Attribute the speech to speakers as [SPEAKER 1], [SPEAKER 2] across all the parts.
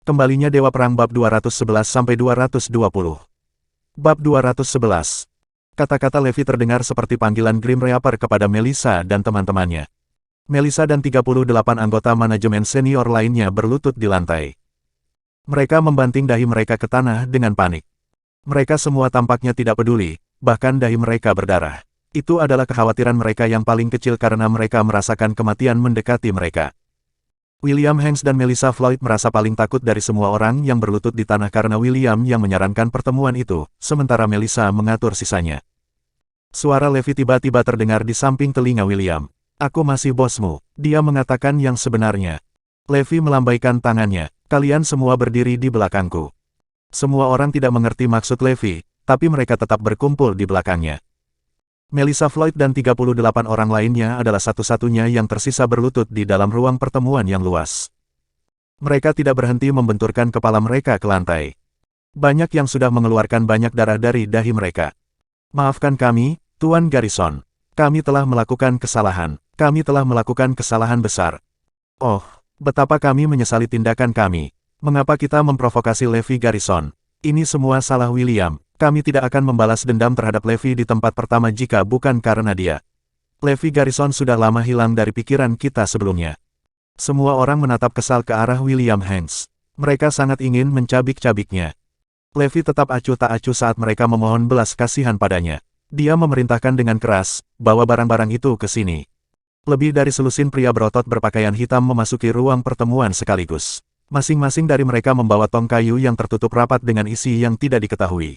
[SPEAKER 1] Kembalinya Dewa Perang bab 211-220. Bab 211. Kata-kata Levi terdengar seperti panggilan Grim Reaper kepada Melissa dan teman-temannya. Melissa dan 38 anggota manajemen senior lainnya berlutut di lantai. Mereka membanting dahi mereka ke tanah dengan panik. Mereka semua tampaknya tidak peduli, bahkan dahi mereka berdarah. Itu adalah kekhawatiran mereka yang paling kecil karena mereka merasakan kematian mendekati mereka. William Hanks dan Melissa Floyd merasa paling takut dari semua orang yang berlutut di tanah karena William yang menyarankan pertemuan itu, sementara Melissa mengatur sisanya. Suara Levi tiba-tiba terdengar di samping telinga William. "Aku masih bosmu," dia mengatakan yang sebenarnya. Levi melambaikan tangannya. "Kalian semua berdiri di belakangku." Semua orang tidak mengerti maksud Levi, tapi mereka tetap berkumpul di belakangnya. Melissa Floyd dan 38 orang lainnya adalah satu-satunya yang tersisa berlutut di dalam ruang pertemuan yang luas. Mereka tidak berhenti membenturkan kepala mereka ke lantai. Banyak yang sudah mengeluarkan banyak darah dari dahi mereka. "Maafkan kami, Tuan Garrison. Kami telah melakukan kesalahan. Kami telah melakukan kesalahan besar. Oh, betapa kami menyesali tindakan kami. Mengapa kita memprovokasi Levi Garrison? Ini semua salah William. Kami tidak akan membalas dendam terhadap Levi di tempat pertama jika bukan karena dia. Levi Garrison sudah lama hilang dari pikiran kita sebelumnya." Semua orang menatap kesal ke arah William Hanks. Mereka sangat ingin mencabik-cabiknya. Levi tetap acuh tak acuh saat mereka memohon belas kasihan padanya. Dia memerintahkan dengan keras, "Bawa barang-barang itu ke sini." Lebih dari selusin pria berotot berpakaian hitam memasuki ruang pertemuan sekaligus. Masing-masing dari mereka membawa tong kayu yang tertutup rapat dengan isi yang tidak diketahui.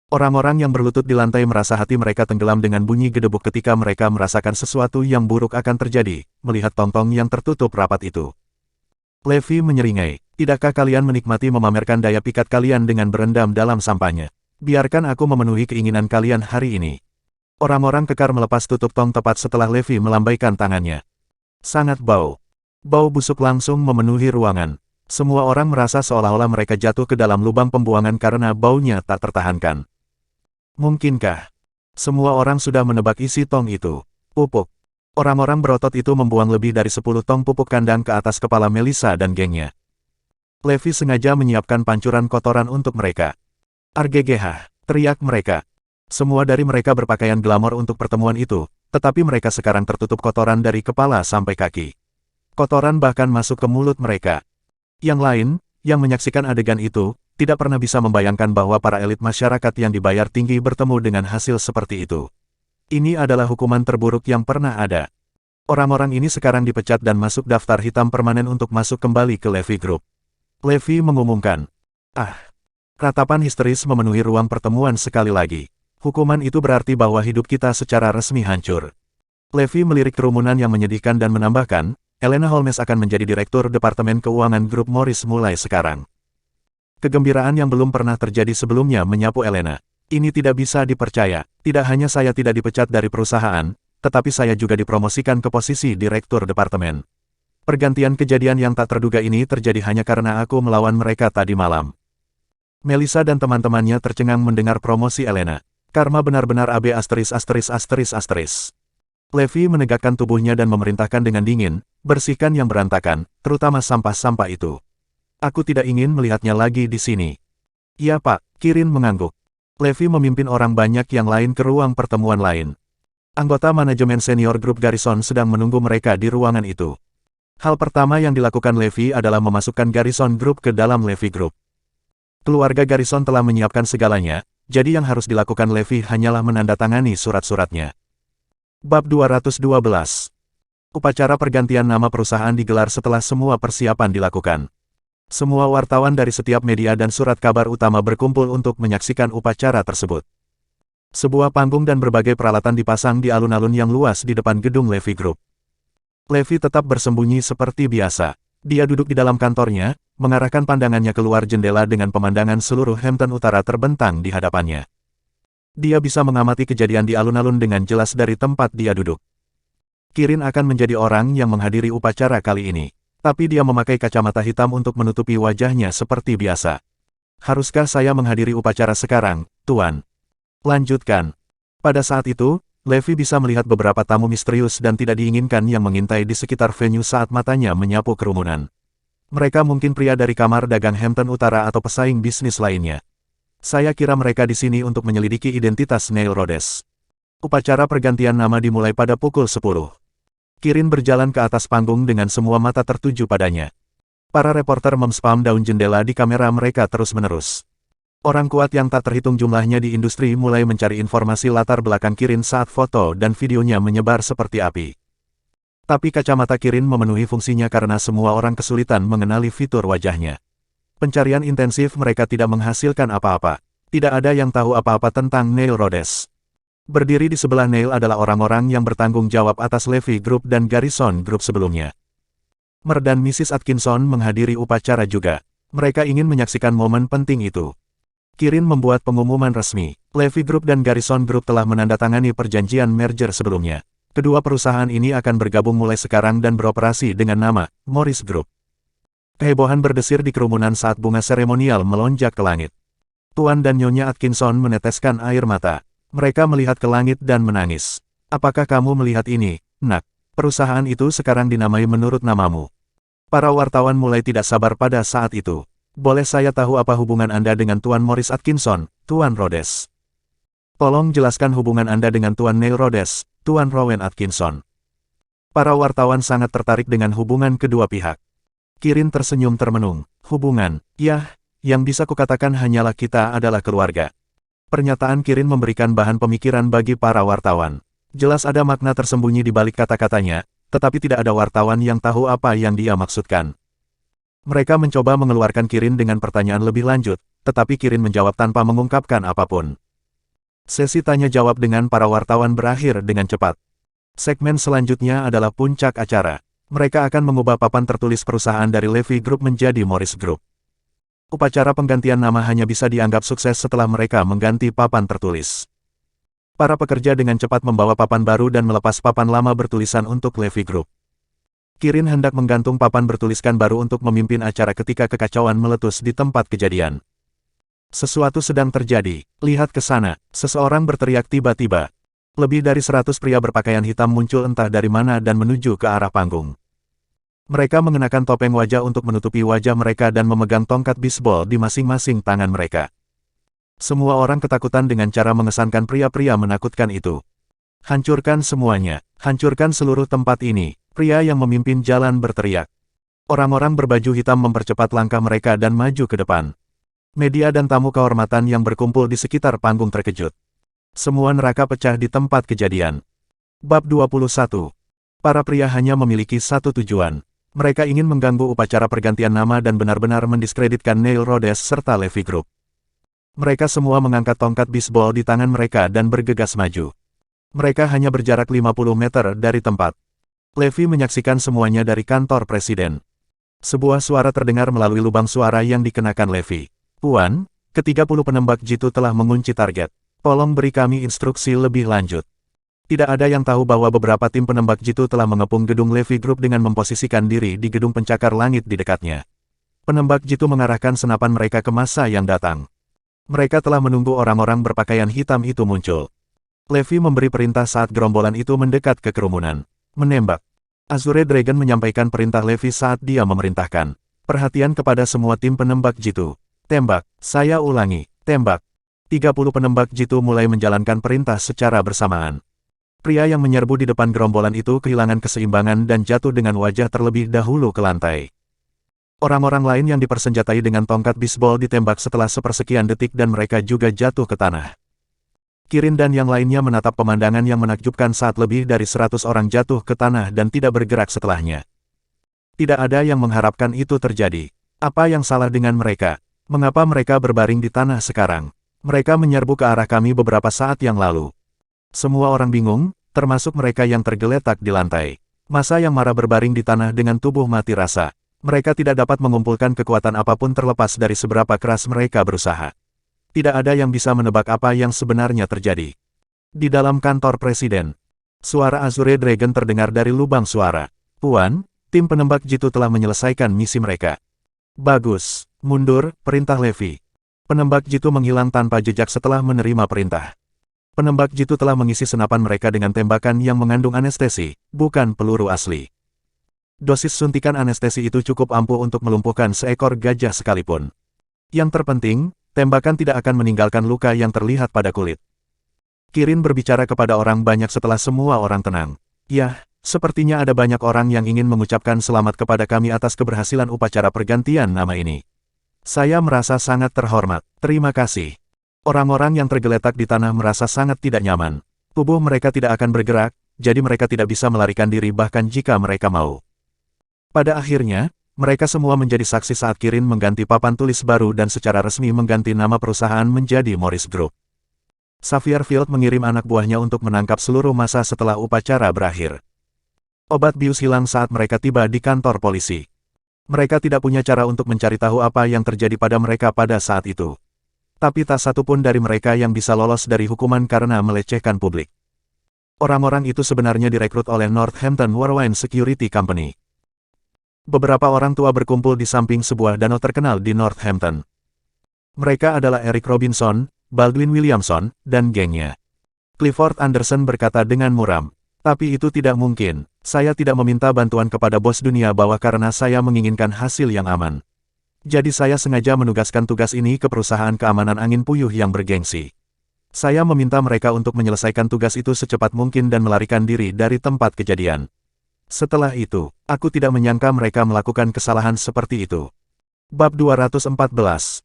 [SPEAKER 1] Orang-orang yang berlutut di lantai merasa hati mereka tenggelam dengan bunyi gedebuk ketika mereka merasakan sesuatu yang buruk akan terjadi, melihat tong-tong yang tertutup rapat itu. Levi menyeringai, "Tidakkah kalian menikmati memamerkan daya pikat kalian dengan berendam dalam sampahnya? Biarkan aku memenuhi keinginan kalian hari ini." Orang-orang kekar melepas tutup tong tepat setelah Levi melambaikan tangannya. Sangat bau. Bau busuk langsung memenuhi ruangan. Semua orang merasa seolah-olah mereka jatuh ke dalam lubang pembuangan karena baunya tak tertahankan. Mungkinkah semua orang sudah menebak isi tong itu? Pupuk. Orang-orang berotot itu membuang lebih dari 10 tong pupuk kandang ke atas kepala Melissa dan gengnya. Levi sengaja menyiapkan pancuran kotoran untuk mereka. "RGGH!" teriak mereka. Semua dari mereka berpakaian glamor untuk pertemuan itu, tetapi mereka sekarang tertutup kotoran dari kepala sampai kaki. Kotoran bahkan masuk ke mulut mereka. Yang lain, yang menyaksikan adegan itu, tidak pernah bisa membayangkan bahwa para elit masyarakat yang dibayar tinggi bertemu dengan hasil seperti itu. Ini adalah hukuman terburuk yang pernah ada. Orang-orang ini sekarang dipecat dan masuk daftar hitam permanen untuk masuk kembali ke Levi Group. Levi mengumumkan. Ratapan histeris memenuhi ruang pertemuan sekali lagi. Hukuman itu berarti bahwa hidup kita secara resmi hancur. Levi melirik kerumunan yang menyedihkan dan menambahkan, "Elena Holmes akan menjadi Direktur Departemen Keuangan Grup Morris mulai sekarang." Kegembiraan yang belum pernah terjadi sebelumnya menyapu Elena. "Ini tidak bisa dipercaya. Tidak hanya saya tidak dipecat dari perusahaan, tetapi saya juga dipromosikan ke posisi Direktur Departemen. Pergantian kejadian yang tak terduga ini terjadi hanya karena aku melawan mereka tadi malam." Melissa dan teman-temannya tercengang mendengar promosi Elena. Karma benar-benar AB *******. Levi menegakkan tubuhnya dan memerintahkan dengan dingin, "Bersihkan yang berantakan, terutama sampah-sampah itu. Aku tidak ingin melihatnya lagi di sini." "Ya Pak," Kirin mengangguk. Levi memimpin orang banyak yang lain ke ruang pertemuan lain. Anggota manajemen senior grup Garrison sedang menunggu mereka di ruangan itu. Hal pertama yang dilakukan Levi adalah memasukkan Garrison Group ke dalam Levi Group. Keluarga Garrison telah menyiapkan segalanya, jadi yang harus dilakukan Levi hanyalah menandatangani surat-suratnya. Bab 212. Upacara pergantian nama perusahaan digelar setelah semua persiapan dilakukan. Semua wartawan dari setiap media dan surat kabar utama berkumpul untuk menyaksikan upacara tersebut. Sebuah panggung dan berbagai peralatan dipasang di alun-alun yang luas di depan gedung Levi Group. Levi tetap bersembunyi seperti biasa. Dia duduk di dalam kantornya, mengarahkan pandangannya keluar jendela dengan pemandangan seluruh Hampton Utara terbentang di hadapannya. Dia bisa mengamati kejadian di alun-alun dengan jelas dari tempat dia duduk. Kirin akan menjadi orang yang menghadiri upacara kali ini. Tapi dia memakai kacamata hitam untuk menutupi wajahnya seperti biasa. "Haruskah saya menghadiri upacara sekarang, Tuan?" Lanjutkan. Pada saat itu, Levi bisa melihat beberapa tamu misterius dan tidak diinginkan yang mengintai di sekitar venue saat matanya menyapu kerumunan. Mereka mungkin pria dari kamar dagang Hampton Utara atau pesaing bisnis lainnya. Saya kira mereka di sini untuk menyelidiki identitas Neil Rhodes. Upacara pergantian nama dimulai pada pukul 10. Kirin berjalan ke atas panggung dengan semua mata tertuju padanya. Para reporter memspam daun jendela di kamera mereka terus-menerus. Orang kuat yang tak terhitung jumlahnya di industri mulai mencari informasi latar belakang Kirin saat foto dan videonya menyebar seperti api. Tapi kacamata Kirin memenuhi fungsinya karena semua orang kesulitan mengenali fitur wajahnya. Pencarian intensif mereka tidak menghasilkan apa-apa. Tidak ada yang tahu apa-apa tentang Neil Rhodes. Berdiri di sebelah Neil adalah orang-orang yang bertanggung jawab atas Levy Group dan Garrison Group sebelumnya. Mer dan Mrs. Atkinson menghadiri upacara juga. Mereka ingin menyaksikan momen penting itu. Kirin membuat pengumuman resmi. Levy Group dan Garrison Group telah menandatangani perjanjian merger sebelumnya. Kedua perusahaan ini akan bergabung mulai sekarang dan beroperasi dengan nama Morris Group. Kehebohan berdesir di kerumunan saat bunga seremonial melonjak ke langit. Tuan dan Nyonya Atkinson meneteskan air mata. Mereka melihat ke langit dan menangis. Apakah kamu melihat ini, Nak? Perusahaan itu sekarang dinamai menurut namamu. Para wartawan mulai tidak sabar pada saat itu. Boleh saya tahu apa hubungan Anda dengan Tuan Morris Atkinson, Tuan Rhodes? Tolong jelaskan hubungan Anda dengan Tuan Neil Rhodes, Tuan Rowan Atkinson. Para wartawan sangat tertarik dengan hubungan kedua pihak. Kirin tersenyum termenung. Hubungan, yah, yang bisa kukatakan hanyalah kita adalah keluarga. Pernyataan Kirin memberikan bahan pemikiran bagi para wartawan. Jelas ada makna tersembunyi di balik kata-katanya, tetapi tidak ada wartawan yang tahu apa yang dia maksudkan. Mereka mencoba mengeluarkan Kirin dengan pertanyaan lebih lanjut, tetapi Kirin menjawab tanpa mengungkapkan apapun. Sesi tanya-jawab dengan para wartawan berakhir dengan cepat. Segmen selanjutnya adalah puncak acara. Mereka akan mengubah papan tertulis perusahaan dari Levy Group menjadi Morris Group. Upacara penggantian nama hanya bisa dianggap sukses setelah mereka mengganti papan tertulis. Para pekerja dengan cepat membawa papan baru dan melepas papan lama bertulisan untuk Levy Group. Kirin hendak menggantung papan bertuliskan baru untuk memimpin acara ketika kekacauan meletus di tempat kejadian. Sesuatu sedang terjadi. Lihat ke sana. Seseorang berteriak tiba-tiba. Lebih dari 100 pria berpakaian hitam muncul entah dari mana dan menuju ke arah panggung. Mereka mengenakan topeng wajah untuk menutupi wajah mereka dan memegang tongkat bisbol di masing-masing tangan mereka. Semua orang ketakutan dengan cara mengesankan pria-pria menakutkan itu. Hancurkan semuanya, hancurkan seluruh tempat ini, pria yang memimpin jalan berteriak. Orang-orang berbaju hitam mempercepat langkah mereka dan maju ke depan. Media dan tamu kehormatan yang berkumpul di sekitar panggung terkejut. Semua neraka pecah di tempat kejadian. Bab 21. Para pria hanya memiliki satu tujuan. Mereka ingin mengganggu upacara pergantian nama dan benar-benar mendiskreditkan Neil Rhodes serta Levy Group. Mereka semua mengangkat tongkat bisbol di tangan mereka dan bergegas maju. Mereka hanya berjarak 50 meter dari tempat. Levy menyaksikan semuanya dari kantor presiden. Sebuah suara terdengar melalui lubang suara yang dikenakan Levy. Puan, ke-30 penembak jitu telah mengunci target. Tolong beri kami instruksi lebih lanjut. Tidak ada yang tahu bahwa beberapa tim penembak jitu telah mengepung gedung Levy Group dengan memposisikan diri di gedung pencakar langit di dekatnya. Penembak jitu mengarahkan senapan mereka ke massa yang datang. Mereka telah menunggu orang-orang berpakaian hitam itu muncul. Levy memberi perintah saat gerombolan itu mendekat ke kerumunan. Menembak. Azure Dragon menyampaikan perintah Levy saat dia memerintahkan. Perhatian kepada semua tim penembak jitu. Tembak. Saya ulangi. Tembak. 30 penembak jitu mulai menjalankan perintah secara bersamaan. Pria yang menyerbu di depan gerombolan itu kehilangan keseimbangan dan jatuh dengan wajah terlebih dahulu ke lantai. Orang-orang lain yang dipersenjatai dengan tongkat bisbol ditembak setelah sepersekian detik dan mereka juga jatuh ke tanah. Kirin dan yang lainnya menatap pemandangan yang menakjubkan saat lebih dari 100 orang jatuh ke tanah dan tidak bergerak setelahnya. Tidak ada yang mengharapkan itu terjadi. Apa yang salah dengan mereka? Mengapa mereka berbaring di tanah sekarang? Mereka menyerbu ke arah kami beberapa saat yang lalu. Semua orang bingung, termasuk mereka yang tergeletak di lantai. Massa yang marah berbaring di tanah dengan tubuh mati rasa. Mereka tidak dapat mengumpulkan kekuatan apapun terlepas dari seberapa keras mereka berusaha. Tidak ada yang bisa menebak apa yang sebenarnya terjadi. Di dalam kantor presiden, suara Azure Dragon terdengar dari lubang suara. Puan, tim penembak jitu telah menyelesaikan misi mereka. Bagus, mundur, perintah Levy. Penembak jitu menghilang tanpa jejak setelah menerima perintah. Penembak jitu telah mengisi senapan mereka dengan tembakan yang mengandung anestesi, bukan peluru asli. Dosis suntikan anestesi itu cukup ampuh untuk melumpuhkan seekor gajah sekalipun. Yang terpenting, tembakan tidak akan meninggalkan luka yang terlihat pada kulit. Kirin berbicara kepada orang banyak setelah semua orang tenang. Yah, sepertinya ada banyak orang yang ingin mengucapkan selamat kepada kami atas keberhasilan upacara pergantian nama ini. Saya merasa sangat terhormat. Terima kasih. Orang-orang yang tergeletak di tanah merasa sangat tidak nyaman. Tubuh mereka tidak akan bergerak, jadi mereka tidak bisa melarikan diri bahkan jika mereka mau. Pada akhirnya, mereka semua menjadi saksi saat Kirin mengganti papan tulis baru dan secara resmi mengganti nama perusahaan menjadi Morris Group. Xavier Field mengirim anak buahnya untuk menangkap seluruh massa setelah upacara berakhir. Obat bius hilang saat mereka tiba di kantor polisi. Mereka tidak punya cara untuk mencari tahu apa yang terjadi pada mereka pada saat itu. Tapi tak satu pun dari mereka yang bisa lolos dari hukuman karena melecehkan publik. Orang-orang itu sebenarnya direkrut oleh Northampton Warwine Security Company. Beberapa orang tua berkumpul di samping sebuah danau terkenal di Northampton. Mereka adalah Eric Robinson, Baldwin Williamson, dan gengnya. Clifford Anderson berkata dengan muram, "Tapi itu tidak mungkin. Saya tidak meminta bantuan kepada bos dunia bawah karena saya menginginkan hasil yang aman. Jadi saya sengaja menugaskan tugas ini ke perusahaan keamanan angin puyuh yang bergengsi. Saya meminta mereka untuk menyelesaikan tugas itu secepat mungkin dan melarikan diri dari tempat kejadian. Setelah itu, aku tidak menyangka mereka melakukan kesalahan seperti itu." Bab 214.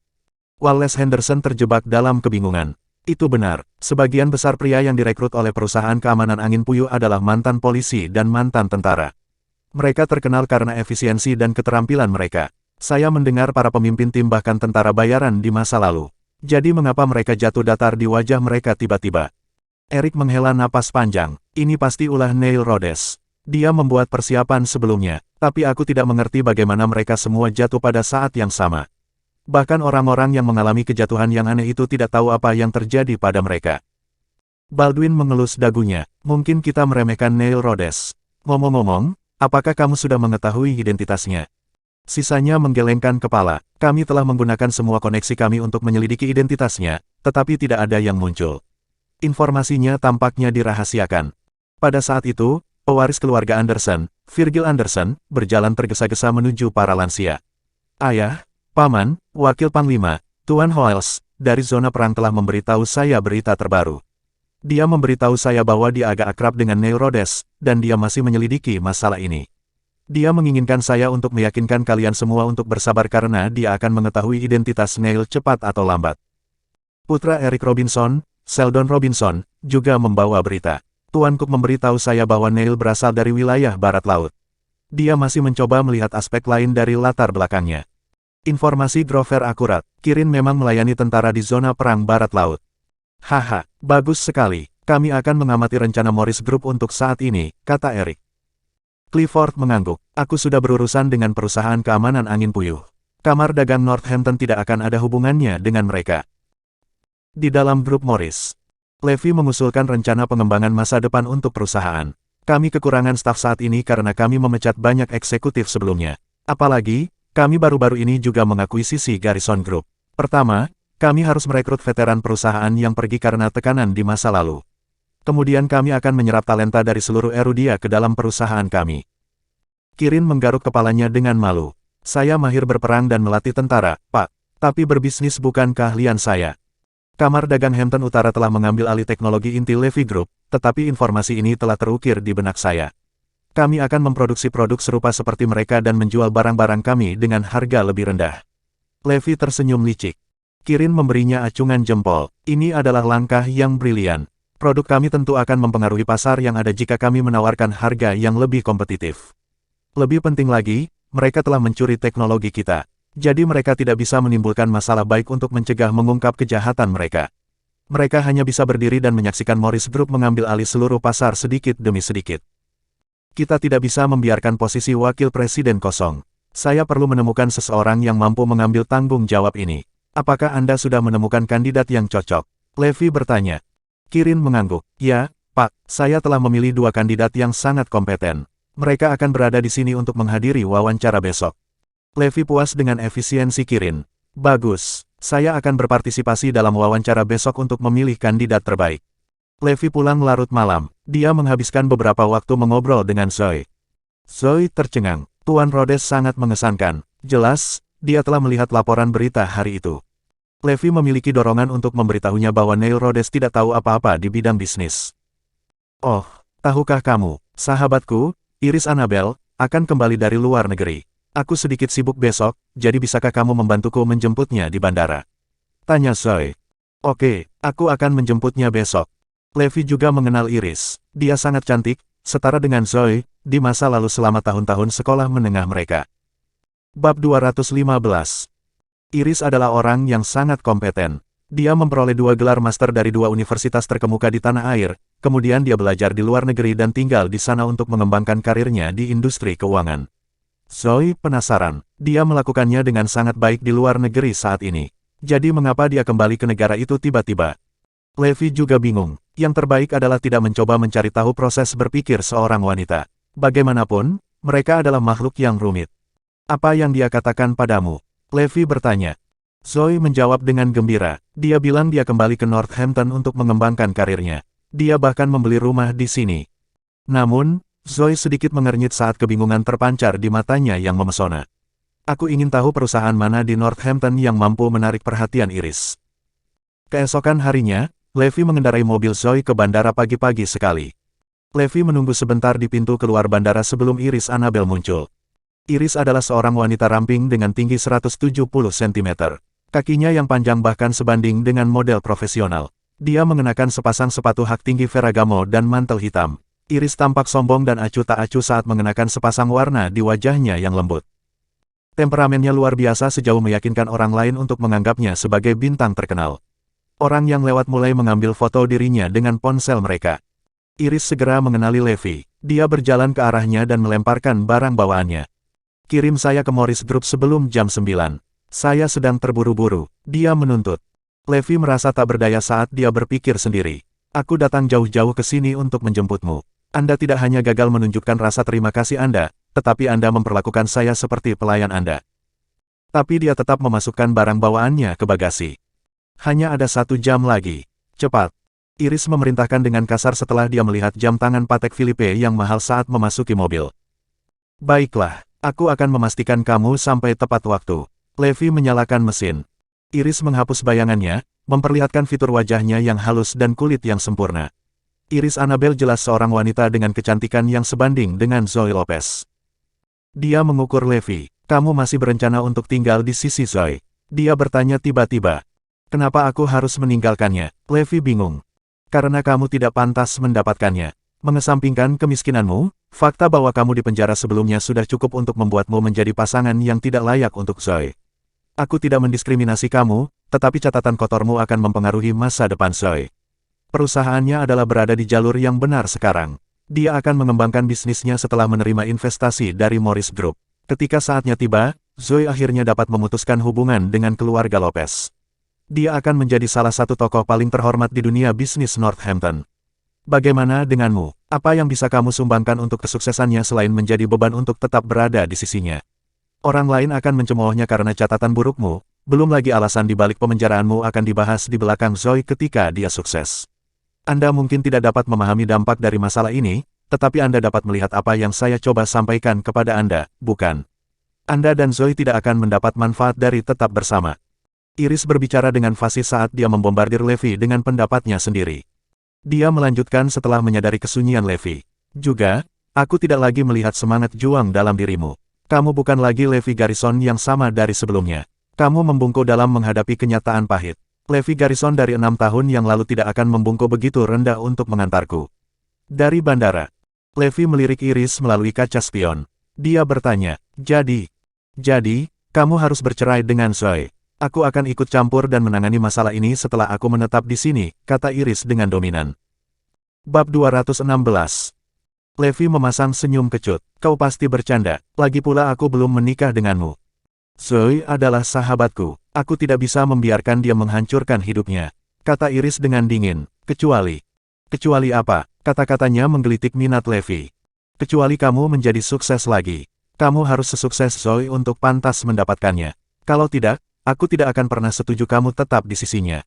[SPEAKER 1] Wallace Henderson terjebak dalam kebingungan. Itu benar, sebagian besar pria yang direkrut oleh perusahaan keamanan angin puyuh adalah mantan polisi dan mantan tentara. Mereka terkenal karena efisiensi dan keterampilan mereka. Saya mendengar para pemimpin tim bahkan tentara bayaran di masa lalu. Jadi mengapa mereka jatuh datar di wajah mereka tiba-tiba? Eric menghela napas panjang. Ini pasti ulah Neil Rhodes. Dia membuat persiapan sebelumnya, tapi aku tidak mengerti bagaimana mereka semua jatuh pada saat yang sama. Bahkan orang-orang yang mengalami kejatuhan yang aneh itu tidak tahu apa yang terjadi pada mereka. Baldwin mengelus dagunya. Mungkin kita meremehkan Neil Rhodes. Ngomong-ngomong, apakah kamu sudah mengetahui identitasnya? Sisanya menggelengkan kepala. Kami telah menggunakan semua koneksi kami untuk menyelidiki identitasnya, tetapi tidak ada yang muncul. Informasinya tampaknya dirahasiakan. Pada saat itu, pewaris keluarga Anderson, Virgil Anderson, berjalan tergesa-gesa menuju para lansia. Ayah, Paman, Wakil Panglima, Tuan Hoels, dari zona perang telah memberitahu saya berita terbaru. Dia memberitahu saya bahwa dia agak akrab dengan Neil Rhodes, dan dia masih menyelidiki masalah ini. Dia menginginkan saya untuk meyakinkan kalian semua untuk bersabar karena dia akan mengetahui identitas Neil cepat atau lambat. Putra Eric Robinson, Sheldon Robinson, juga membawa berita. Tuan Cook memberitahu saya bahwa Neil berasal dari wilayah barat laut. Dia masih mencoba melihat aspek lain dari latar belakangnya. Informasi Grover akurat. Kirin memang melayani tentara di zona perang barat laut. Haha, bagus sekali. Kami akan mengamati rencana Morris Group untuk saat ini, kata Eric. Clifford mengangguk. Aku sudah berurusan dengan perusahaan keamanan angin puyuh. Kamar dagang Northampton tidak akan ada hubungannya dengan mereka. Di dalam grup Morris, Levy mengusulkan rencana pengembangan masa depan untuk perusahaan. Kami kekurangan staf saat ini karena kami memecat banyak eksekutif sebelumnya. Apalagi, kami baru-baru ini juga mengakuisisi Garrison Group. Pertama, kami harus merekrut veteran perusahaan yang pergi karena tekanan di masa lalu. Kemudian kami akan menyerap talenta dari seluruh Erudia ke dalam perusahaan kami. Kirin menggaruk kepalanya dengan malu. Saya mahir berperang dan melatih tentara, Pak. Tapi berbisnis bukan keahlian saya. Kamar Dagang Hampton Utara telah mengambil alih teknologi inti Levy Group, tetapi informasi ini telah terukir di benak saya. Kami akan memproduksi produk serupa seperti mereka dan menjual barang-barang kami dengan harga lebih rendah. Levy tersenyum licik. Kirin memberinya acungan jempol. Ini adalah langkah yang brilian. Produk kami tentu akan mempengaruhi pasar yang ada jika kami menawarkan harga yang lebih kompetitif. Lebih penting lagi, mereka telah mencuri teknologi kita. Jadi mereka tidak bisa menimbulkan masalah baik untuk mencegah mengungkap kejahatan mereka. Mereka hanya bisa berdiri dan menyaksikan Morris Group mengambil alih seluruh pasar sedikit demi sedikit. Kita tidak bisa membiarkan posisi wakil presiden kosong. Saya perlu menemukan seseorang yang mampu mengambil tanggung jawab ini. Apakah Anda sudah menemukan kandidat yang cocok? Levy bertanya. Kirin mengangguk. Ya, Pak, saya telah memilih 2 kandidat yang sangat kompeten. Mereka akan berada di sini untuk menghadiri wawancara besok. Levy puas dengan efisiensi Kirin. Bagus, saya akan berpartisipasi dalam wawancara besok untuk memilih kandidat terbaik. Levy pulang larut malam. Dia menghabiskan beberapa waktu mengobrol dengan Zoe. Zoe tercengang. Tuan Rhodes sangat mengesankan. Jelas, dia telah melihat laporan berita hari itu. Levi memiliki dorongan untuk memberitahunya bahwa Neil Rhodes tidak tahu apa-apa di bidang bisnis. Oh, tahukah kamu, sahabatku, Iris Annabel, akan kembali dari luar negeri. Aku sedikit sibuk besok, jadi bisakah kamu membantuku menjemputnya di bandara? Tanya Zoe. Oke, aku akan menjemputnya besok. Levi juga mengenal Iris. Dia sangat cantik, setara dengan Zoe, di masa lalu selama tahun-tahun sekolah menengah mereka. Bab 215. Iris adalah orang yang sangat kompeten. Dia memperoleh 2 gelar master dari 2 universitas terkemuka di tanah air, kemudian dia belajar di luar negeri dan tinggal di sana untuk mengembangkan karirnya di industri keuangan. Zoe penasaran, dia melakukannya dengan sangat baik di luar negeri saat ini. Jadi mengapa dia kembali ke negara itu tiba-tiba? Levi juga bingung. Yang terbaik adalah tidak mencoba mencari tahu proses berpikir seorang wanita. Bagaimanapun, mereka adalah makhluk yang rumit. Apa yang dia katakan padamu? Levi bertanya. Zoe menjawab dengan gembira. Dia bilang dia kembali ke Northampton untuk mengembangkan karirnya. Dia bahkan membeli rumah di sini. Namun, Zoe sedikit mengernyit saat kebingungan terpancar di matanya yang memesona. Aku ingin tahu perusahaan mana di Northampton yang mampu menarik perhatian Iris. Keesokan harinya, Levi mengendarai mobil Zoe ke bandara pagi-pagi sekali. Levi menunggu sebentar di pintu keluar bandara sebelum Iris Annabel muncul. Iris adalah seorang wanita ramping dengan tinggi 170 cm. Kakinya yang panjang bahkan sebanding dengan model profesional. Dia mengenakan sepasang sepatu hak tinggi Ferragamo dan mantel hitam. Iris tampak sombong dan acuh tak acuh saat mengenakan sepasang warna di wajahnya yang lembut. Temperamennya luar biasa sejauh meyakinkan orang lain untuk menganggapnya sebagai bintang terkenal. Orang yang lewat mulai mengambil foto dirinya dengan ponsel mereka. Iris segera mengenali Levi. Dia berjalan ke arahnya dan melemparkan barang bawaannya. Kirim saya ke Morris Group sebelum jam 9. Saya sedang terburu-buru, dia menuntut. Levi merasa tak berdaya saat dia berpikir sendiri. Aku datang jauh-jauh ke sini untuk menjemputmu. Anda tidak hanya gagal menunjukkan rasa terima kasih Anda, tetapi Anda memperlakukan saya seperti pelayan Anda. Tapi dia tetap memasukkan barang bawaannya ke bagasi. Hanya ada 1 jam lagi. Cepat. Iris memerintahkan dengan kasar setelah dia melihat jam tangan Patek Philippe yang mahal saat memasuki mobil. Baiklah, aku akan memastikan kamu sampai tepat waktu. Levi menyalakan mesin. Iris menghapus bayangannya, memperlihatkan fitur wajahnya yang halus dan kulit yang sempurna. Iris Annabel jelas seorang wanita dengan kecantikan yang sebanding dengan Zoe Lopez. Dia mengukur Levi. Kamu masih berencana untuk tinggal di sisi Zoe? Dia bertanya tiba-tiba. Kenapa aku harus meninggalkannya? Levi bingung. Karena kamu tidak pantas mendapatkannya. Mengesampingkan kemiskinanmu, fakta bahwa kamu di penjara sebelumnya sudah cukup untuk membuatmu menjadi pasangan yang tidak layak untuk Zoe. Aku tidak mendiskriminasi kamu, tetapi catatan kotormu akan mempengaruhi masa depan Zoe. Perusahaannya adalah berada di jalur yang benar sekarang. Dia akan mengembangkan bisnisnya setelah menerima investasi dari Morris Group. Ketika saatnya tiba, Zoe akhirnya dapat memutuskan hubungan dengan keluarga Lopez. Dia akan menjadi salah satu tokoh paling terhormat di dunia bisnis Northampton. Bagaimana denganmu? Apa yang bisa kamu sumbangkan untuk kesuksesannya selain menjadi beban untuk tetap berada di sisinya? Orang lain akan mencemoohnya karena catatan burukmu, belum lagi alasan di balik pemenjaraanmu akan dibahas di belakang Zoe ketika dia sukses. Anda mungkin tidak dapat memahami dampak dari masalah ini, tetapi Anda dapat melihat apa yang saya coba sampaikan kepada Anda, bukan? Anda dan Zoe tidak akan mendapat manfaat dari tetap bersama. Iris berbicara dengan fasih saat dia membombardir Levi dengan pendapatnya sendiri. Dia melanjutkan setelah menyadari kesunyian Levi. Juga, aku tidak lagi melihat semangat juang dalam dirimu. Kamu bukan lagi Levi Garrison yang sama dari sebelumnya. Kamu membungkuk dalam menghadapi kenyataan pahit. Levi Garrison dari 6 tahun yang lalu tidak akan membungkuk begitu rendah untuk mengantarku. Dari bandara, Levi melirik Iris melalui kaca spion. Dia bertanya, jadi, kamu harus bercerai dengan Zoe. Aku akan ikut campur dan menangani masalah ini setelah aku menetap di sini, kata Iris dengan dominan. Bab 216. Levi memasang senyum kecut. Kau pasti bercanda, lagi pula aku belum menikah denganmu. Zoe adalah sahabatku. Aku tidak bisa membiarkan dia menghancurkan hidupnya, kata Iris dengan dingin. Kecuali apa? Kata-katanya menggelitik minat Levi. Kecuali kamu menjadi sukses lagi. Kamu harus sesukses Zoe untuk pantas mendapatkannya. Kalau tidak, aku tidak akan pernah setuju kamu tetap di sisinya.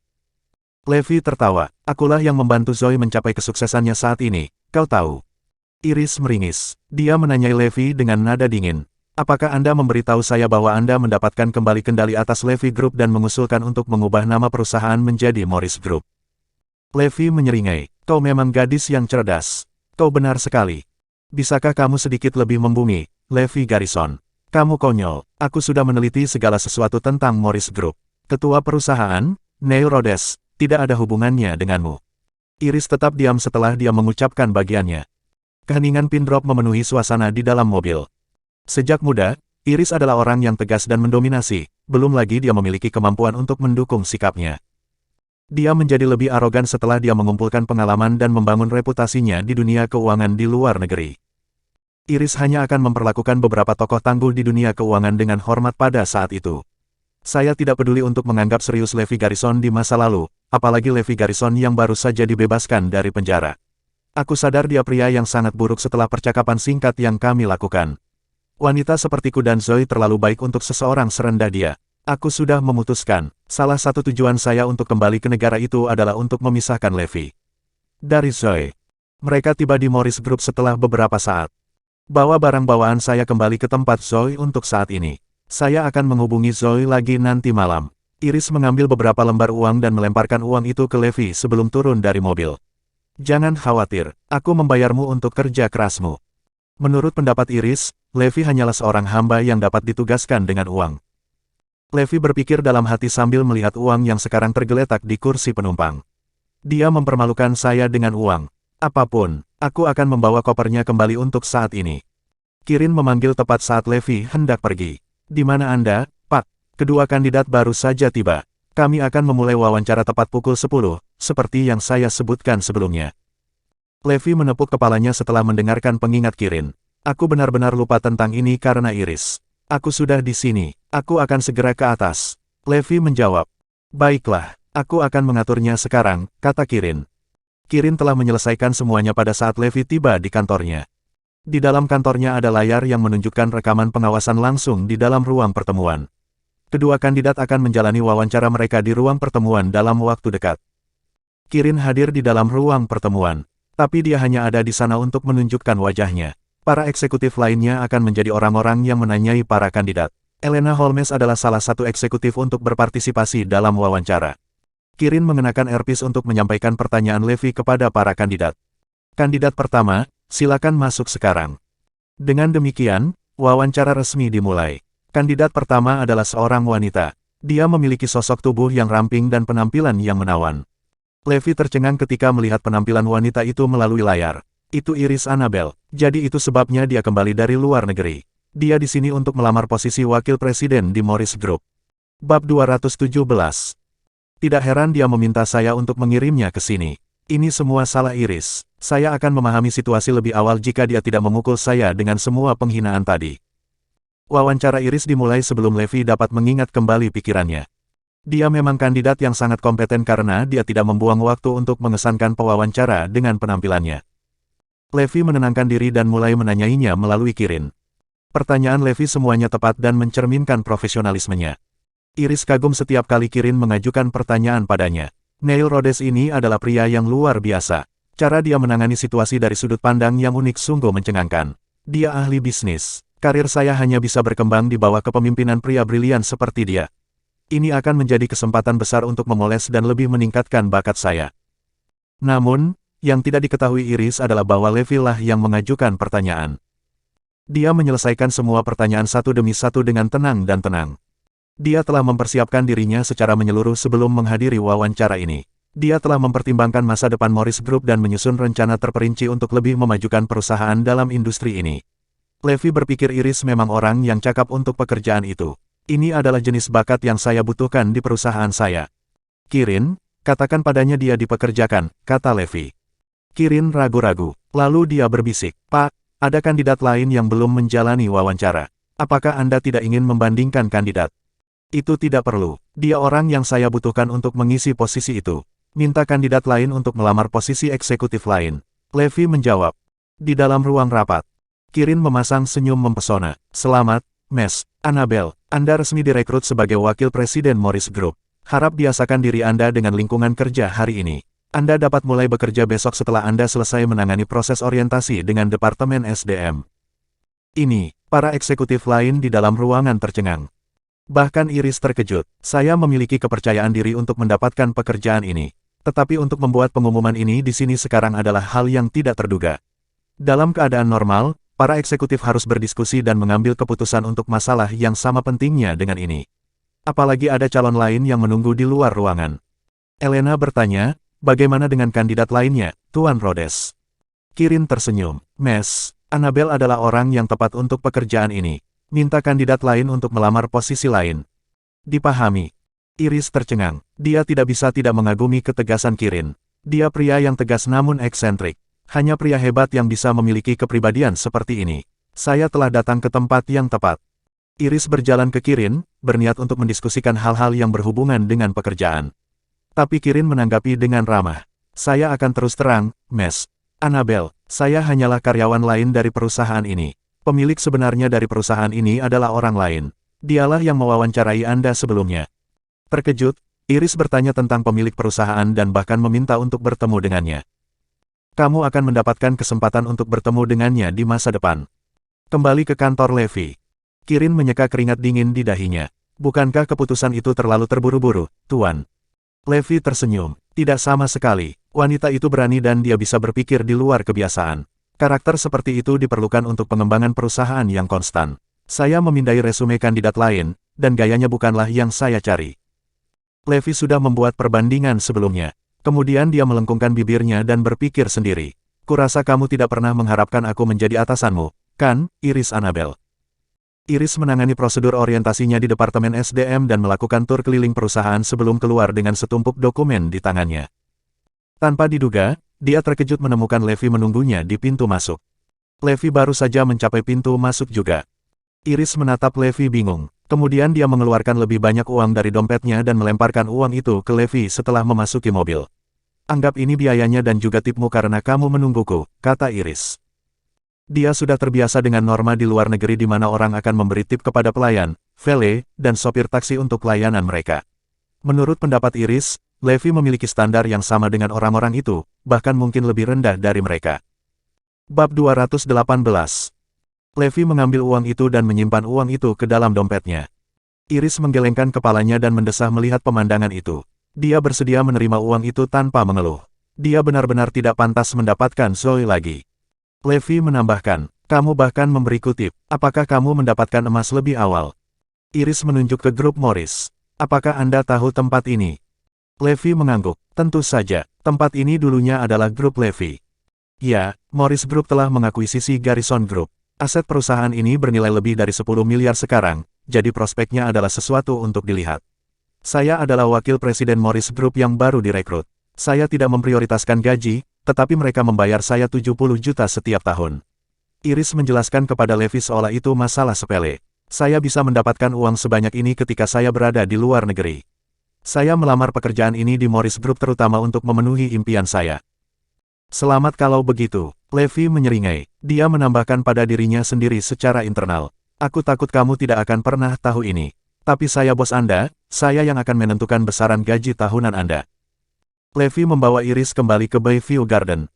[SPEAKER 1] Levi tertawa. Akulah yang membantu Zoe mencapai kesuksesannya saat ini, kau tahu. Iris meringis. Dia menanyai Levi dengan nada dingin. Apakah Anda memberitahu saya bahwa Anda mendapatkan kembali kendali atas Levi Group dan mengusulkan untuk mengubah nama perusahaan menjadi Morris Group? Levi menyeringai. Kau memang gadis yang cerdas. Kau benar sekali. Bisakah kamu sedikit lebih membumi, Levi Garrison? Kamu konyol. Aku sudah meneliti segala sesuatu tentang Morris Group. Ketua perusahaan, Neil Rhodes, tidak ada hubungannya denganmu. Iris tetap diam setelah dia mengucapkan bagiannya. Keheningan pin drop memenuhi suasana di dalam mobil. Sejak muda, Iris adalah orang yang tegas dan mendominasi, belum lagi dia memiliki kemampuan untuk mendukung sikapnya. Dia menjadi lebih arogan setelah dia mengumpulkan pengalaman dan membangun reputasinya di dunia keuangan di luar negeri. Iris hanya akan memperlakukan beberapa tokoh tangguh di dunia keuangan dengan hormat pada saat itu. Saya tidak peduli untuk menganggap serius Levi Garrison di masa lalu, apalagi Levi Garrison yang baru saja dibebaskan dari penjara. Aku sadar dia pria yang sangat buruk setelah percakapan singkat yang kami lakukan. Wanita sepertiku dan Zoe terlalu baik untuk seseorang serendah dia. Aku sudah memutuskan, salah satu tujuan saya untuk kembali ke negara itu adalah untuk memisahkan Levi dari Zoe. Mereka tiba di Morris Group setelah beberapa saat. Bawa barang bawaan saya kembali ke tempat Zoe untuk saat ini. Saya akan menghubungi Zoe lagi nanti malam. Iris mengambil beberapa lembar uang dan melemparkan uang itu ke Levi sebelum turun dari mobil. Jangan khawatir, aku membayarmu untuk kerja kerasmu. Menurut pendapat Iris, Levi hanyalah seorang hamba yang dapat ditugaskan dengan uang. Levi berpikir dalam hati sambil melihat uang yang sekarang tergeletak di kursi penumpang. Dia mempermalukan saya dengan uang. Apapun, aku akan membawa kopernya kembali untuk saat ini. Kirin memanggil tepat saat Levi hendak pergi. Di mana Anda, Pak? Kedua kandidat baru saja tiba. Kami akan memulai wawancara tepat pukul 10, seperti yang saya sebutkan sebelumnya. Levi menepuk kepalanya setelah mendengarkan pengingat Kirin. Aku benar-benar lupa tentang ini karena Iris. Aku sudah di sini. Aku akan segera ke atas. Levi menjawab. Baiklah, aku akan mengaturnya sekarang, kata Kirin. Kirin telah menyelesaikan semuanya pada saat Levi tiba di kantornya. Di dalam kantornya ada layar yang menunjukkan rekaman pengawasan langsung di dalam ruang pertemuan. Kedua kandidat akan menjalani wawancara mereka di ruang pertemuan dalam waktu dekat. Kirin hadir di dalam ruang pertemuan, tapi dia hanya ada di sana untuk menunjukkan wajahnya. Para eksekutif lainnya akan menjadi orang-orang yang menanyai para kandidat. Elena Holmes adalah salah satu eksekutif untuk berpartisipasi dalam wawancara. Kirin mengenakan earpiece untuk menyampaikan pertanyaan Levi kepada para kandidat. Kandidat pertama, silakan masuk sekarang. Dengan demikian, wawancara resmi dimulai. Kandidat pertama adalah seorang wanita. Dia memiliki sosok tubuh yang ramping dan penampilan yang menawan. Levi tercengang ketika melihat penampilan wanita itu melalui layar. Itu Iris Annabel, jadi itu sebabnya dia kembali dari luar negeri. Dia di sini untuk melamar posisi wakil presiden di Morris Group. Bab 217. Tidak heran dia meminta saya untuk mengirimnya ke sini. Ini semua salah Iris. Saya akan memahami situasi lebih awal jika dia tidak memukul saya dengan semua penghinaan tadi. Wawancara Iris dimulai sebelum Levi dapat mengingat kembali pikirannya. Dia memang kandidat yang sangat kompeten karena dia tidak membuang waktu untuk mengesankan pewawancara dengan penampilannya. Levi menenangkan diri dan mulai menanyainya melalui Kirin. Pertanyaan Levi semuanya tepat dan mencerminkan profesionalismenya. Iris kagum setiap kali Kirin mengajukan pertanyaan padanya. Neil Rhodes ini adalah pria yang luar biasa. Cara dia menangani situasi dari sudut pandang yang unik sungguh mencengangkan. Dia ahli bisnis. Karir saya hanya bisa berkembang di bawah kepemimpinan pria brilian seperti dia. Ini akan menjadi kesempatan besar untuk memoles dan lebih meningkatkan bakat saya. Namun, yang tidak diketahui Iris adalah bahwa Levi lah yang mengajukan pertanyaan. Dia menyelesaikan semua pertanyaan satu demi satu dengan tenang dan tenang. Dia telah mempersiapkan dirinya secara menyeluruh sebelum menghadiri wawancara ini. Dia telah mempertimbangkan masa depan Morris Group dan menyusun rencana terperinci untuk lebih memajukan perusahaan dalam industri ini. Levi berpikir Iris memang orang yang cakap untuk pekerjaan itu. Ini adalah jenis bakat yang saya butuhkan di perusahaan saya. Kirin, katakan padanya dia dipekerjakan, kata Levi. Kirin ragu-ragu. Lalu dia berbisik, Pak, ada kandidat lain yang belum menjalani wawancara. Apakah Anda tidak ingin membandingkan kandidat? Itu tidak perlu. Dia orang yang saya butuhkan untuk mengisi posisi itu. Minta kandidat lain untuk melamar posisi eksekutif lain. Levi menjawab. Di dalam ruang rapat. Kirin memasang senyum mempesona. Selamat, Miss Annabel. Anda resmi direkrut sebagai wakil presiden Morris Group. Harap biasakan diri Anda dengan lingkungan kerja hari ini. Anda dapat mulai bekerja besok setelah Anda selesai menangani proses orientasi dengan Departemen SDM. Ini, para eksekutif lain di dalam ruangan tercengang. Bahkan Iris terkejut. Saya memiliki kepercayaan diri untuk mendapatkan pekerjaan ini. Tetapi untuk membuat pengumuman ini di sini sekarang adalah hal yang tidak terduga. Dalam keadaan normal, para eksekutif harus berdiskusi dan mengambil keputusan untuk masalah yang sama pentingnya dengan ini. Apalagi ada calon lain yang menunggu di luar ruangan. Elena bertanya, bagaimana dengan kandidat lainnya, Tuan Rhodes? Kirin tersenyum. Mes, Annabelle adalah orang yang tepat untuk pekerjaan ini. Minta kandidat lain untuk melamar posisi lain. Dipahami. Iris tercengang. Dia tidak bisa tidak mengagumi ketegasan Kirin. Dia pria yang tegas namun eksentrik. Hanya pria hebat yang bisa memiliki kepribadian seperti ini. Saya telah datang ke tempat yang tepat. Iris berjalan ke Kirin, berniat untuk mendiskusikan hal-hal yang berhubungan dengan pekerjaan. Tapi Kirin menanggapi dengan ramah. Saya akan terus terang, Mes. Annabelle, saya hanyalah karyawan lain dari perusahaan ini. Pemilik sebenarnya dari perusahaan ini adalah orang lain. Dialah yang mewawancarai Anda sebelumnya. Terkejut, Iris bertanya tentang pemilik perusahaan dan bahkan meminta untuk bertemu dengannya. Kamu akan mendapatkan kesempatan untuk bertemu dengannya di masa depan. Kembali ke kantor Levi. Kirin menyeka keringat dingin di dahinya. Bukankah keputusan itu terlalu terburu-buru, Tuan? Levi tersenyum. Tidak sama sekali. Wanita itu berani dan dia bisa berpikir di luar kebiasaan. Karakter seperti itu diperlukan untuk pengembangan perusahaan yang konstan. Saya memindai resume kandidat lain, dan gayanya bukanlah yang saya cari. Levi sudah membuat perbandingan sebelumnya. Kemudian dia melengkungkan bibirnya dan berpikir sendiri. Kurasa kamu tidak pernah mengharapkan aku menjadi atasanmu, kan, Iris Annabelle? Iris menangani prosedur orientasinya di Departemen SDM dan melakukan tur keliling perusahaan sebelum keluar dengan setumpuk dokumen di tangannya. Tanpa diduga, dia terkejut menemukan Levi menunggunya di pintu masuk. Levi baru saja mencapai pintu masuk juga. Iris menatap Levi bingung. Kemudian dia mengeluarkan lebih banyak uang dari dompetnya dan melemparkan uang itu ke Levi setelah memasuki mobil. Anggap ini biayanya dan juga tipmu karena kamu menungguku, kata Iris. Dia sudah terbiasa dengan norma di luar negeri di mana orang akan memberi tip kepada pelayan, valet, dan sopir taksi untuk layanan mereka. Menurut pendapat Iris, Levi memiliki standar yang sama dengan orang-orang itu, bahkan mungkin lebih rendah dari mereka. Bab 218. Levi mengambil uang itu dan menyimpan uang itu ke dalam dompetnya. Iris menggelengkan kepalanya dan mendesah melihat pemandangan itu. Dia bersedia menerima uang itu tanpa mengeluh. Dia benar-benar tidak pantas mendapatkan Zoe lagi. Levi menambahkan, kamu bahkan memberiku tip. Apakah kamu mendapatkan emas lebih awal? Iris menunjuk ke grup Morris. Apakah Anda tahu tempat ini? Levi mengangguk. Tentu saja, tempat ini dulunya adalah grup Levi. Ya, Morris Group telah mengakuisisi Garrison Group. Aset perusahaan ini bernilai lebih dari 10 miliar sekarang, jadi prospeknya adalah sesuatu untuk dilihat. Saya adalah wakil presiden Morris Group yang baru direkrut. Saya tidak memprioritaskan gaji, tetapi mereka membayar saya 70 juta setiap tahun. Iris menjelaskan kepada Levi seolah itu masalah sepele. Saya bisa mendapatkan uang sebanyak ini ketika saya berada di luar negeri. Saya melamar pekerjaan ini di Morris Group terutama untuk memenuhi impian saya. Selamat kalau begitu, Levi menyeringai. Dia menambahkan pada dirinya sendiri secara internal. Aku takut kamu tidak akan pernah tahu ini. Tapi saya bos Anda, saya yang akan menentukan besaran gaji tahunan Anda. Levi membawa Iris kembali ke Bayview Garden.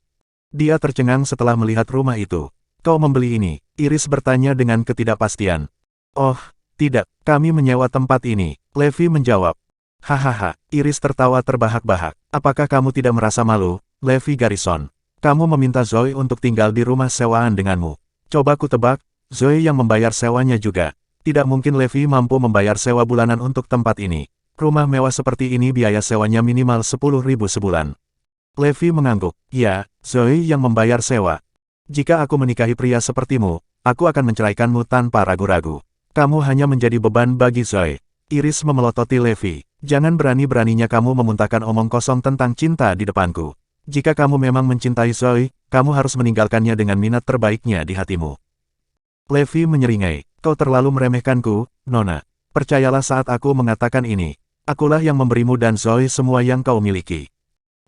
[SPEAKER 1] Dia tercengang setelah melihat rumah itu. Kau membeli ini? Iris bertanya dengan ketidakpastian. Oh, tidak, kami menyewa tempat ini. Levi menjawab. Hahaha, Iris tertawa terbahak-bahak. Apakah kamu tidak merasa malu, Levi Garrison? Kamu meminta Zoe untuk tinggal di rumah sewaan denganmu. Coba ku tebak, Zoe yang membayar sewanya juga. Tidak mungkin Levi mampu membayar sewa bulanan untuk tempat ini. Rumah mewah seperti ini biaya sewanya minimal 10.000 sebulan. Levi mengangguk. Ya, Zoe yang membayar sewa. Jika aku menikahi pria sepertimu, aku akan menceraikanmu tanpa ragu-ragu. Kamu hanya menjadi beban bagi Zoe. Iris memelototi Levi. Jangan berani-beraninya kamu memuntahkan omong kosong tentang cinta di depanku. Jika kamu memang mencintai Zoe, kamu harus meninggalkannya dengan minat terbaiknya di hatimu. Levi menyeringai. Kau terlalu meremehkanku, Nona. Percayalah saat aku mengatakan ini. Akulah yang memberimu dan Zoe semua yang kau miliki.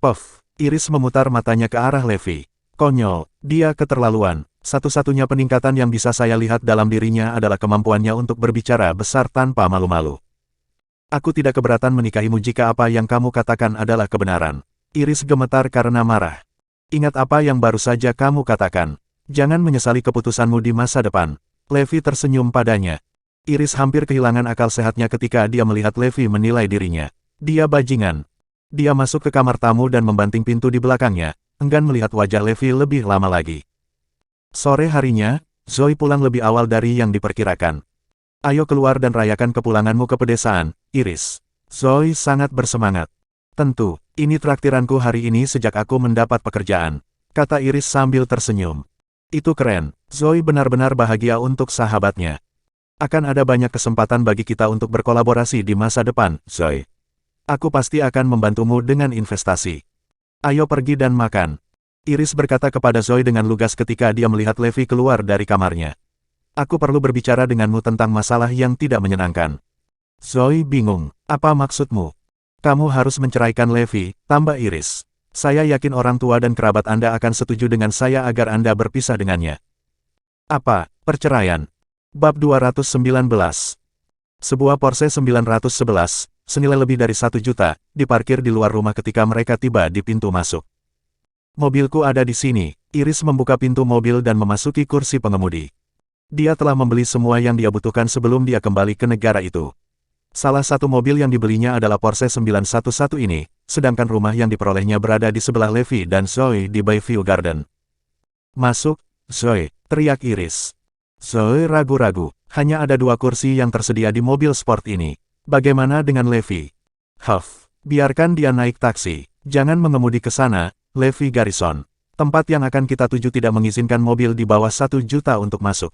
[SPEAKER 1] Puff. Iris memutar matanya ke arah Levi. Konyol, dia keterlaluan. Satu-satunya peningkatan yang bisa saya lihat dalam dirinya adalah kemampuannya untuk berbicara besar tanpa malu-malu. Aku tidak keberatan menikahimu jika apa yang kamu katakan adalah kebenaran. Iris gemetar karena marah. Ingat apa yang baru saja kamu katakan. Jangan menyesali keputusanmu di masa depan. Levi tersenyum padanya. Iris hampir kehilangan akal sehatnya ketika dia melihat Levi menilai dirinya. Dia bajingan. Dia masuk ke kamar tamu dan membanting pintu di belakangnya, enggan melihat wajah Levi lebih lama lagi. Sore harinya, Zoe pulang lebih awal dari yang diperkirakan. Ayo keluar dan rayakan kepulanganmu ke pedesaan, Iris. Zoe sangat bersemangat. Tentu, ini traktiranku hari ini sejak aku mendapat pekerjaan, kata Iris sambil tersenyum. Itu keren, Zoe benar-benar bahagia untuk sahabatnya. Akan ada banyak kesempatan bagi kita untuk berkolaborasi di masa depan, Zoe. Aku pasti akan membantumu dengan investasi. Ayo pergi dan makan. Iris berkata kepada Zoe dengan lugas ketika dia melihat Levi keluar dari kamarnya. Aku perlu berbicara denganmu tentang masalah yang tidak menyenangkan. Zoe bingung. Apa maksudmu? Kamu harus menceraikan Levi, tambah Iris. Saya yakin orang tua dan kerabat Anda akan setuju dengan saya agar Anda berpisah dengannya. Apa? Perceraian? Bab 219. Sebuah Porsche 911, senilai lebih dari 1 juta, diparkir di luar rumah ketika mereka tiba di pintu masuk. Mobilku ada di sini. Iris membuka pintu mobil dan memasuki kursi pengemudi. Dia telah membeli semua yang dia butuhkan sebelum dia kembali ke negara itu. Salah satu mobil yang dibelinya adalah Porsche 911 ini, sedangkan rumah yang diperolehnya berada di sebelah Levi dan Zoe di Bayview Garden. Masuk, Zoe, teriak Iris. Zoe ragu-ragu, hanya ada 2 kursi yang tersedia di mobil sport ini. Bagaimana dengan Levi? Huff, biarkan dia naik taksi. Jangan mengemudi ke sana, Levi Garrison. Tempat yang akan kita tuju tidak mengizinkan mobil di bawah 1 juta untuk masuk.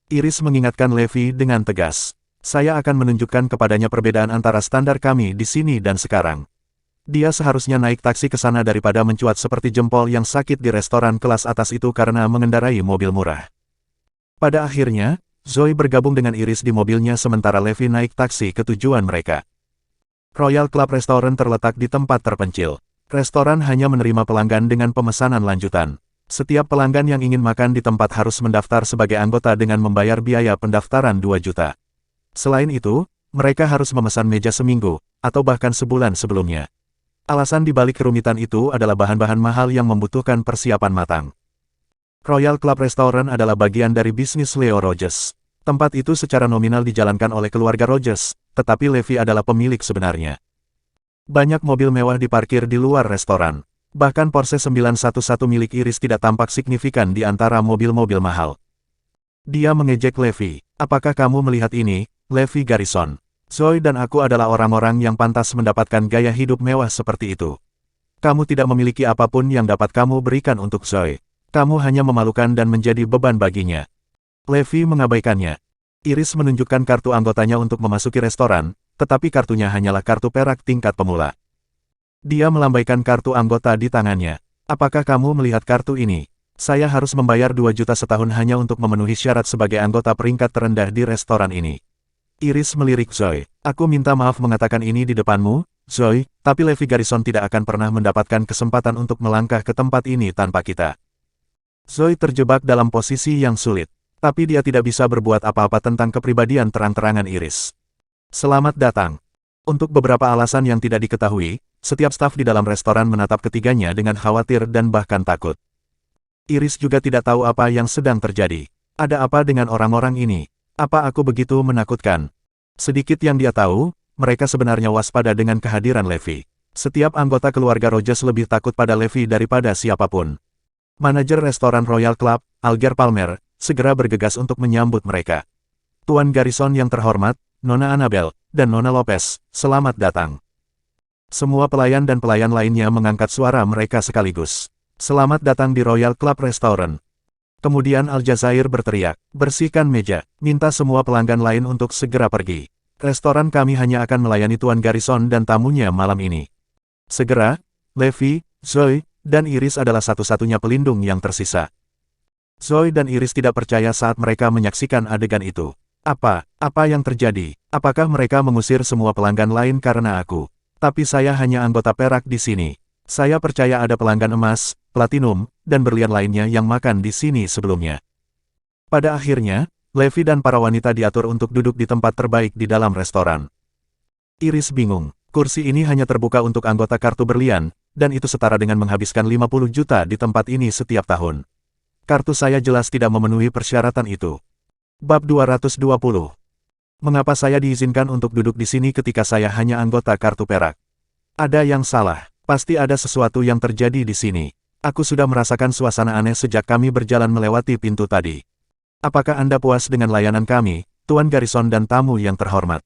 [SPEAKER 1] Iris mengingatkan Levi dengan tegas. Saya akan menunjukkan kepadanya perbedaan antara standar kami di sini dan sekarang. Dia seharusnya naik taksi ke sana daripada mencuat seperti jempol yang sakit di restoran kelas atas itu karena mengendarai mobil murah. Pada akhirnya, Zoe bergabung dengan Iris di mobilnya sementara Levi naik taksi ke tujuan mereka. Royal Club Restaurant terletak di tempat terpencil. Restoran hanya menerima pelanggan dengan pemesanan lanjutan. Setiap pelanggan yang ingin makan di tempat harus mendaftar sebagai anggota dengan membayar biaya pendaftaran 2 juta. Selain itu, mereka harus memesan meja seminggu, atau bahkan sebulan sebelumnya. Alasan dibalik kerumitan itu adalah bahan-bahan mahal yang membutuhkan persiapan matang. Royal Club Restaurant adalah bagian dari bisnis Leo Rogers. Tempat itu secara nominal dijalankan oleh keluarga Rogers, tetapi Levi adalah pemilik sebenarnya. Banyak mobil mewah diparkir di luar restoran. Bahkan Porsche 911 milik Iris tidak tampak signifikan di antara mobil-mobil mahal. Dia mengejek Levi. Apakah kamu melihat ini, Levi Garrison? Zoe dan aku adalah orang-orang yang pantas mendapatkan gaya hidup mewah seperti itu. Kamu tidak memiliki apapun yang dapat kamu berikan untuk Zoe. Kamu hanya memalukan dan menjadi beban baginya. Levi mengabaikannya. Iris menunjukkan kartu anggotanya untuk memasuki restoran, tetapi kartunya hanyalah kartu perak tingkat pemula. Dia melambaikan kartu anggota di tangannya. Apakah kamu melihat kartu ini? Saya harus membayar 2 juta setahun hanya untuk memenuhi syarat sebagai anggota peringkat terendah di restoran ini. Iris melirik Zoe. Aku minta maaf mengatakan ini di depanmu, Zoe, tapi Levi Garrison tidak akan pernah mendapatkan kesempatan untuk melangkah ke tempat ini tanpa kita. Zoe terjebak dalam posisi yang sulit, tapi dia tidak bisa berbuat apa-apa tentang kepribadian terang-terangan Iris. Selamat datang. Untuk beberapa alasan yang tidak diketahui, setiap staf di dalam restoran menatap ketiganya dengan khawatir dan bahkan takut. Iris juga tidak tahu apa yang sedang terjadi. Ada apa dengan orang-orang ini? Apa aku begitu menakutkan? Sedikit yang dia tahu, mereka sebenarnya waspada dengan kehadiran Levi. Setiap anggota keluarga Rogers lebih takut pada Levi daripada siapapun. Manajer restoran Royal Club, Alger Palmer, segera bergegas untuk menyambut mereka. Tuan Garrison yang terhormat, Nona Annabel, dan Nona Lopez, selamat datang. Semua pelayan dan pelayan lainnya mengangkat suara mereka sekaligus. Selamat datang di Royal Club Restaurant. Kemudian Aljazair berteriak, bersihkan meja, minta semua pelanggan lain untuk segera pergi. Restoran kami hanya akan melayani Tuan Garrison dan tamunya malam ini. Segera, Levi, Zoe, dan Iris adalah satu-satunya pelindung yang tersisa. Zoe dan Iris tidak percaya saat mereka menyaksikan adegan itu. Apa yang terjadi? Apakah mereka mengusir semua pelanggan lain karena aku? Tapi saya hanya anggota perak di sini. Saya percaya ada pelanggan emas, platinum, dan berlian lainnya yang makan di sini sebelumnya. Pada akhirnya, Levi dan para wanita diatur untuk duduk di tempat terbaik di dalam restoran. Iris bingung. Kursi ini hanya terbuka untuk anggota kartu berlian, dan itu setara dengan menghabiskan 50 juta di tempat ini setiap tahun. Kartu saya jelas tidak memenuhi persyaratan itu. Bab 220. Mengapa saya diizinkan untuk duduk di sini ketika saya hanya anggota kartu perak? Ada yang salah. Pasti ada sesuatu yang terjadi di sini. Aku sudah merasakan suasana aneh sejak kami berjalan melewati pintu tadi. Apakah Anda puas dengan layanan kami, Tuan Garrison dan tamu yang terhormat?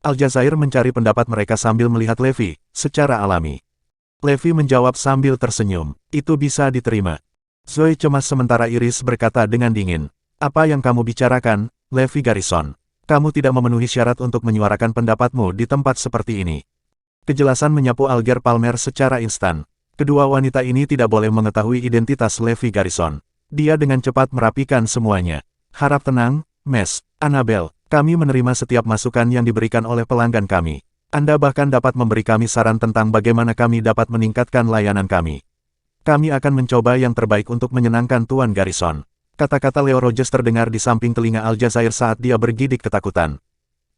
[SPEAKER 1] Aljazair mencari pendapat mereka sambil melihat Levi, secara alami. Levi menjawab sambil tersenyum. Itu bisa diterima. Zoe cemas sementara Iris berkata dengan dingin. Apa yang kamu bicarakan, Levi Garrison? Kamu tidak memenuhi syarat untuk menyuarakan pendapatmu di tempat seperti ini. Kejelasan menyapu Alger Palmer secara instan. Kedua wanita ini tidak boleh mengetahui identitas Levi Garrison. Dia dengan cepat merapikan semuanya. Harap tenang, Miss Annabel. Kami menerima setiap masukan yang diberikan oleh pelanggan kami. Anda bahkan dapat memberi kami saran tentang bagaimana kami dapat meningkatkan layanan kami. Kami akan mencoba yang terbaik untuk menyenangkan Tuan Garrison. Kata-kata Leo Rogers terdengar di samping telinga Aljazair saat dia bergidik ketakutan.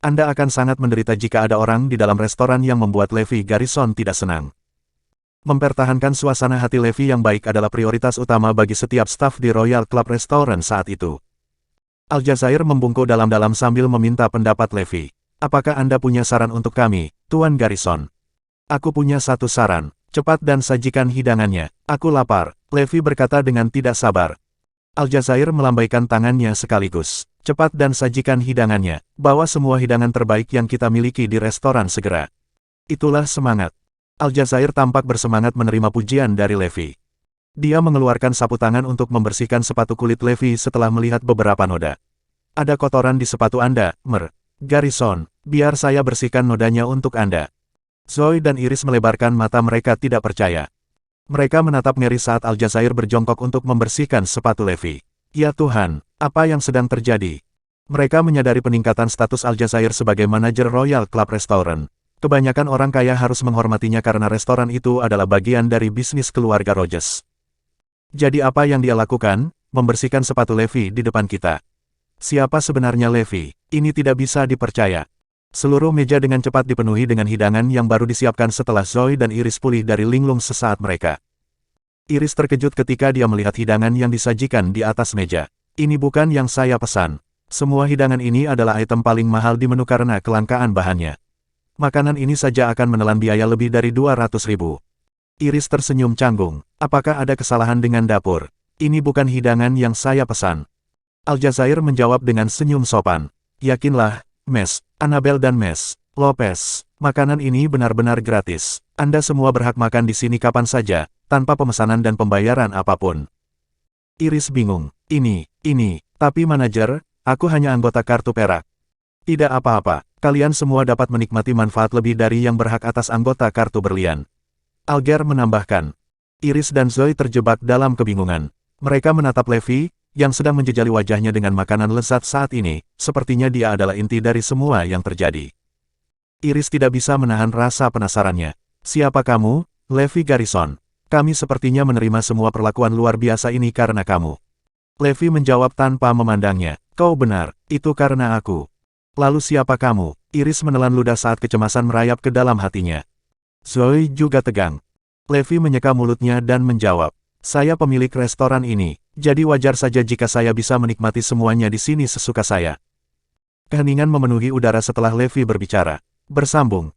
[SPEAKER 1] Anda akan sangat menderita jika ada orang di dalam restoran yang membuat Levi Garrison tidak senang. Mempertahankan suasana hati Levi yang baik adalah prioritas utama bagi setiap staf di Royal Club Restaurant saat itu. Aljazair membungkuk dalam-dalam sambil meminta pendapat Levi. Apakah Anda punya saran untuk kami, Tuan Garrison? Aku punya satu saran. Cepat dan sajikan hidangannya. Aku lapar, Levi berkata dengan tidak sabar. Aljazair melambaikan tangannya sekaligus. Cepat dan sajikan hidangannya. Bawa semua hidangan terbaik yang kita miliki di restoran segera. Itulah semangat. Aljazair tampak bersemangat menerima pujian dari Levi. Dia mengeluarkan sapu tangan untuk membersihkan sepatu kulit Levi setelah melihat beberapa noda. Ada kotoran di sepatu Anda, Mer. Garrison, biar saya bersihkan nodanya untuk Anda. Zoe dan Iris melebarkan mata mereka tidak percaya. Mereka menatap ngeri saat Aljazair berjongkok untuk membersihkan sepatu Levi. Ya Tuhan, apa yang sedang terjadi? Mereka menyadari peningkatan status Aljazair sebagai manajer Royal Club Restaurant. Kebanyakan orang kaya harus menghormatinya karena restoran itu adalah bagian dari bisnis keluarga Rogers. Jadi apa yang dia lakukan? Membersihkan sepatu Levi di depan kita. Siapa sebenarnya Levi? Ini tidak bisa dipercaya. Seluruh meja dengan cepat dipenuhi dengan hidangan yang baru disiapkan setelah Zoe dan Iris pulih dari linglung sesaat mereka. Iris terkejut ketika dia melihat hidangan yang disajikan di atas meja. Ini bukan yang saya pesan. Semua hidangan ini adalah item paling mahal di menu karena kelangkaan bahannya. Makanan ini saja akan menelan biaya lebih dari 200.000. Iris tersenyum canggung. Apakah ada kesalahan dengan dapur? Ini bukan hidangan yang saya pesan. Aljazair menjawab dengan senyum sopan. Yakinlah, Miss Annabel dan Miss Lopez, makanan ini benar-benar gratis. Anda semua berhak makan di sini kapan saja, tanpa pemesanan dan pembayaran apapun. Iris bingung. Ini, tapi manajer, aku hanya anggota kartu perak. Tidak apa-apa, kalian semua dapat menikmati manfaat lebih dari yang berhak atas anggota kartu berlian. Alger menambahkan. Iris dan Zoe terjebak dalam kebingungan. Mereka menatap Levi, yang sedang menjejali wajahnya dengan makanan lezat saat ini, sepertinya dia adalah inti dari semua yang terjadi. Iris tidak bisa menahan rasa penasarannya. Siapa kamu, Levi Garrison? Kami sepertinya menerima semua perlakuan luar biasa ini karena kamu. Levi menjawab tanpa memandangnya. Kau benar, itu karena aku. Lalu siapa kamu? Iris menelan ludah saat kecemasan merayap ke dalam hatinya. Zoe juga tegang. Levi menyeka mulutnya dan menjawab. Saya pemilik restoran ini, jadi wajar saja jika saya bisa menikmati semuanya di sini sesuka saya. Keheningan memenuhi udara setelah Levi berbicara. Bersambung,